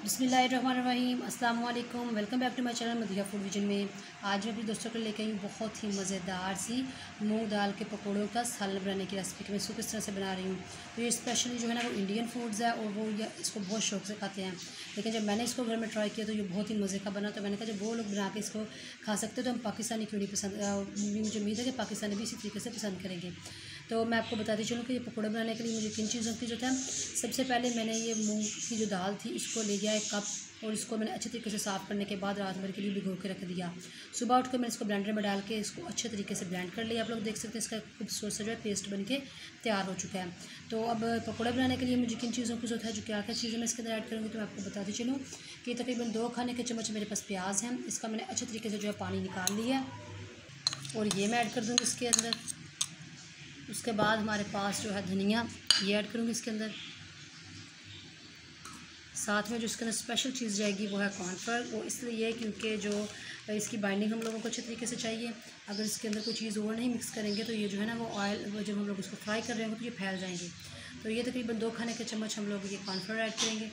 बिस्मिल्लाहिर्रहमानिर्रहीम, अस्सलाम वालेकुम। Welcome back to my channel Madiha food vision में। आज मैं अपने दोस्तों को लेकर आई हूँ बहुत ही मज़ेदार सी मूंग दाल के पकौड़ों का सालन बनाने की रेसिपी कि मैं इसको किस तरह से बना रही हूँ। तो ये स्पेशली जो है ना वो इंडियन फूड्स है और वो इसको बहुत शौक से खाते हैं। लेकिन जब मैंने इसको घर में ट्राई किया तो ये बहुत ही मज़े का बना। तो मैंने कहा जब वो लोग बना के इसको खा सकते तो हम पाकिस्तानी क्यों नहीं पसंद, मुझे उम्मीद है कि पाकिस्तानी भी इसी तरीके से पसंद करेंगे। तो मैं आपको बताती चलूँ कि ये पकौड़े बनाने के लिए मुझे किन चीज़ों की ज़रूरत है। सबसे पहले मैंने ये मूंग की जो दाल थी इसको ले लिया 1 कप और इसको मैंने अच्छे तरीके से साफ़ करने के बाद रात भर के लिए भिगो के रख दिया। सुबह उठकर मैंने इसको ब्लेंडर में डाल के इसको अच्छे तरीके से ब्लेंड कर लिया। आप लोग देख सकते हैं इसका खूबसूरत सा जो है पेस्ट बन के तैयार हो चुका है। तो अब पकौड़े बनाने के लिए मुझे किन चीज़ों की ज़रूरत है, जो क्या क्या चीज़ें मैं इसके अंदर ऐड करूँगी, तो मैं आपको बताती चलूँ कि तकरीबन 2 खाने के चम्मच मेरे पास प्याज हैं। इसका मैंने अच्छे तरीके से जो है पानी निकाल लिया है और ये मैं ऐड कर दूँगी इसके अंदर। उसके बाद हमारे पास जो है धनिया, ये ऐड करूँगी इसके अंदर। साथ में जो इसके अंदर स्पेशल चीज़ जाएगी वो है कॉर्नफ्लोर। वो इसलिए है क्योंकि जो इसकी बाइंडिंग हम लोगों को अच्छे तरीके से चाहिए। अगर इसके अंदर कोई चीज़ और नहीं मिक्स करेंगे तो ये जो है ना वो ऑयल, जब हम लोग इसको फ्राई कर रहे होंगे तो ये फैल जाएंगे। तो ये तकरीबन 2 खाने के चम्मच हम लोग ये कॉर्नफ्लोर ऐड करेंगे।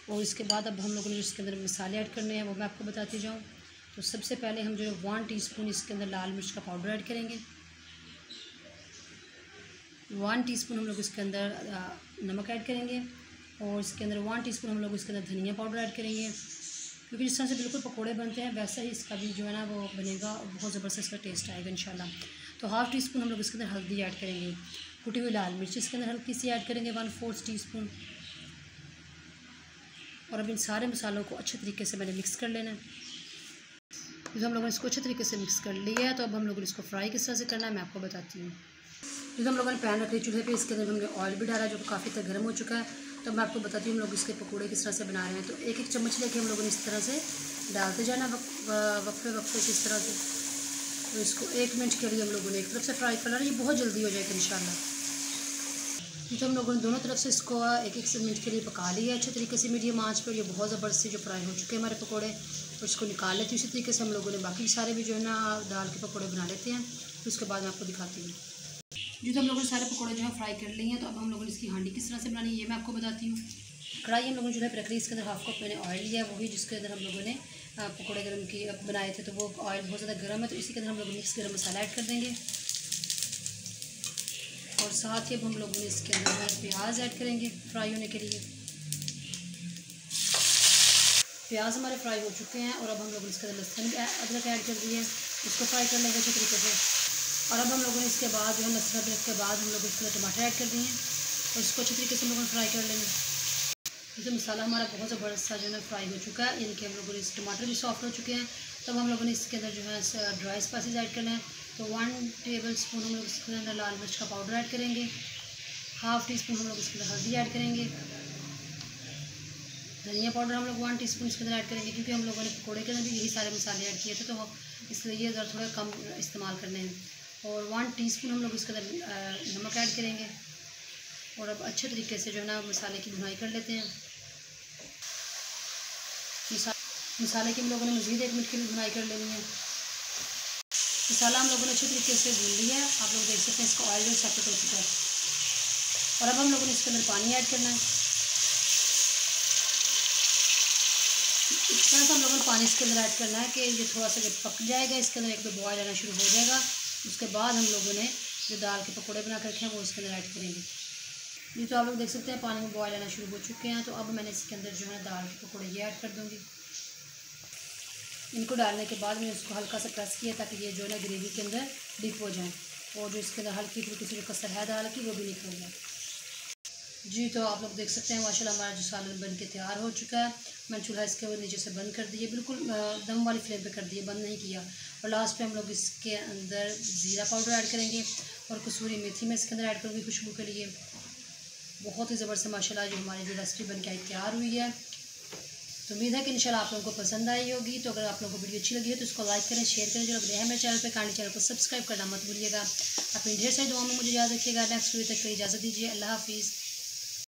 और इसके बाद अब हम लोगों ने इसके अंदर मसाले ऐड करने हैं वो मैं आपको बताती जाऊँ। तो सबसे पहले हम जो है 1 टीस्पून इसके अंदर लाल मिर्च का पाउडर ऐड करेंगे। 1 टीस्पून हम लोग इसके अंदर नमक ऐड करेंगे और इसके अंदर 1 टीस्पून हम लोग इसके अंदर धनिया पाउडर ऐड करेंगे। क्योंकि जिस तरह से बिल्कुल पकोड़े बनते हैं वैसा ही इसका भी जो है ना वो बनेगा, बहुत ज़बरदस्त इसका टेस्ट आएगा इंशाल्लाह। तो 1/2 टीस्पून हम लोग इसके अंदर हल्दी ऐड करेंगे। कुटी हुई लाल मिर्च इसके अंदर हल्की सी ऐड करेंगे 1/4 टीस्पून। और अब इन सारे मसालों को अच्छे तरीके से मैंने मिक्स कर लेना है। तो हम लोगों ने इसको अच्छे तरीके से मिक्स कर लिया है। तो अब हम लोगों ने इसको फ्राई किस तरह से करना है मैं आपको बताती हूँ। तो हम लोगों ने पैन रख लिया चूल्हे पे, इसके अंदर हमने ऑयल भी डाला जो काफ़ी तक गर्म हो चुका है। तो मैं आपको बताती हूँ हम लोग इसके पकोड़े किस तरह से बना रहे हैं। तो 1-1 चम्मच लेके हम लोगों ने इस तरह से डालते जाना वक्फे वक्फे किस तरह से। तो इसको 1 मिनट के लिए हम लोगों ने एक तरफ से फ्राई करना है, ये बहुत जल्दी हो जाएगा इंशाल्लाह। तो हम लोगों ने दोनों तरफ से इसको 1-1 मिनट के लिए पका लिया अच्छे तरीके से मीडियम आंच पर। ये बहुत ज़बरदस्त जो फ्राई हो चुके हैं हमारे पकोड़े, और इसको निकाल लेते हैं। इसी तरीके से हम लोगों ने बाकी सारे भी जो है ना दाल के पकोड़े बना लेते हैं। तो उसके बाद मैं आपको दिखाती हूँ। जो तो हम लोगों ने सारे पकोड़े जो है फ्राई कर लिए हैं। तो अब हम लोगों ने इसकी हांडी किस तरह से बनानी है ये मैं आपको बताती हूँ। कढ़ाई हम लोगों ने जो है रख ली, इसके अंदर 1/2 कप मैंने ऑयल लिया है, वो भी जिसके अंदर हम लोगों ने पकोड़े गर्म की बनाए थे। तो वो ऑयल बहुत ज़्यादा गर्म है, तो इसी के अंदर हम लोग मिक्स गर्म मसाला ऐड कर देंगे। और साथ ही अब हम लोगों ने इसके अंदर प्याज ऐड करेंगे फ्राई होने के लिए। प्याज हमारे फ्राई हो चुके हैं और अब हम लोग इसके अंदर लहसुन अदरक ऐड कर दिए, इसको फ्राई कर लेंगे अच्छे तरीके से। और अब हम लोगों ने इसके बाद जो है लहसुन अदरक के बाद हम लोग इसके अंदर टमाटर ऐड कर दिए और इसको अच्छे तरीके से हम लोगों ने फ्राई कर लेंगे। जैसे मसाला हमारा बहुत ज़बरदस्त सा जो है फ्राई हो चुका है, यानी कि हम लोगों ने इस टमाटर भी सॉफ्ट हो चुके हैं। तब हम लोगों ने इसके अंदर जो है ड्राई स्पाइसेस ऐड करना है। तो 1 टेबल स्पून हम लोग इसके अंदर लाल मिर्च का पाउडर ऐड करेंगे। 1/2 टीस्पून हम लोग इसके अंदर हल्दी ऐड करेंगे। धनिया पाउडर हम लोग 1 टीस्पून इसके अंदर ऐड करेंगे, क्योंकि हम लोगों ने पकौड़े के अंदर भी यही सारे मसाले ऐड किए थे, तो इसलिए ज़रा थोड़ा कम इस्तेमाल करने हैं। और 1 टीस्पून हम लोग इसके अंदर नमक ऐड करेंगे। और अब अच्छे तरीके से जो है ना मसाले की भुनाई कर लेते हैं। मसाले की हम लोगों ने मज़ीद 1 मिनट के लिए भुनाई कर लेनी है। मसाला हम लोगों ने अच्छे तरीके से भून लिया है, आप लोग देख सकते हैं इसका ऑयल भी सेपरेट हो चुका है। और अब हम लोगों ने इसके अंदर पानी ऐड करना है। इस तरह से हम लोगों ने पानी इसके अंदर ऐड करना है कि ये थोड़ा सा जब पक जाएगा, इसके अंदर एक तो बॉयल आना शुरू हो जाएगा। उसके बाद हम लोगों ने जो दाल के पकौड़े बना कर रखे हैं वो इसके अंदर ऐड करेंगे। ये तो आप लोग देख सकते हैं पानी में बॉयल आना शुरू हो चुके हैं। तो अब मैंने इसके अंदर जो है दाल के पकौड़े ये ऐड कर दूँगी। इनको डालने के बाद मैंने उसको हल्का सा प्रेस किया ताकि ये जो है ना ग्रेवी के अंदर डिप हो जाए, और जो इसके अंदर हल्की फुल्की सी जो कसर है दाल की वो भी निकल जाए। जी तो आप लोग देख सकते हैं माशाल्लाह हमारा जो सालन बन के तैयार हो चुका है। मैंने चूल्हा इसके नीचे से बंद कर दिया, बिल्कुल दम वाली फ्लेम पे कर दिया, बंद नहीं किया। और लास्ट पे हम लोग इसके अंदर ज़ीरा पाउडर ऐड करेंगे और कसूरी मेथी में इसके अंदर ऐड करूँगी खुशबू के लिए। बहुत ही ज़बरदस्त माशाल्लाह जो हमारी जो रेसिपी बन के तैयार हुई है। तो उम्मीद है कि इंशाल्लाह आप लोगों को पसंद आई होगी। तो अगर आप लोगों को वीडियो अच्छी लगी है तो इसको लाइक करें, शेयर करें। जो लोग नए हैं मेरे चैनल पे काइंडली चैनल को सब्सक्राइब करना मत भूलिएगा। अपनी ढेर सारी दुआओं में मुझे याद रखिएगा। नेक्स्ट वीडियो तक की इजाज़त दीजिए। अल्लाह हाफिज़।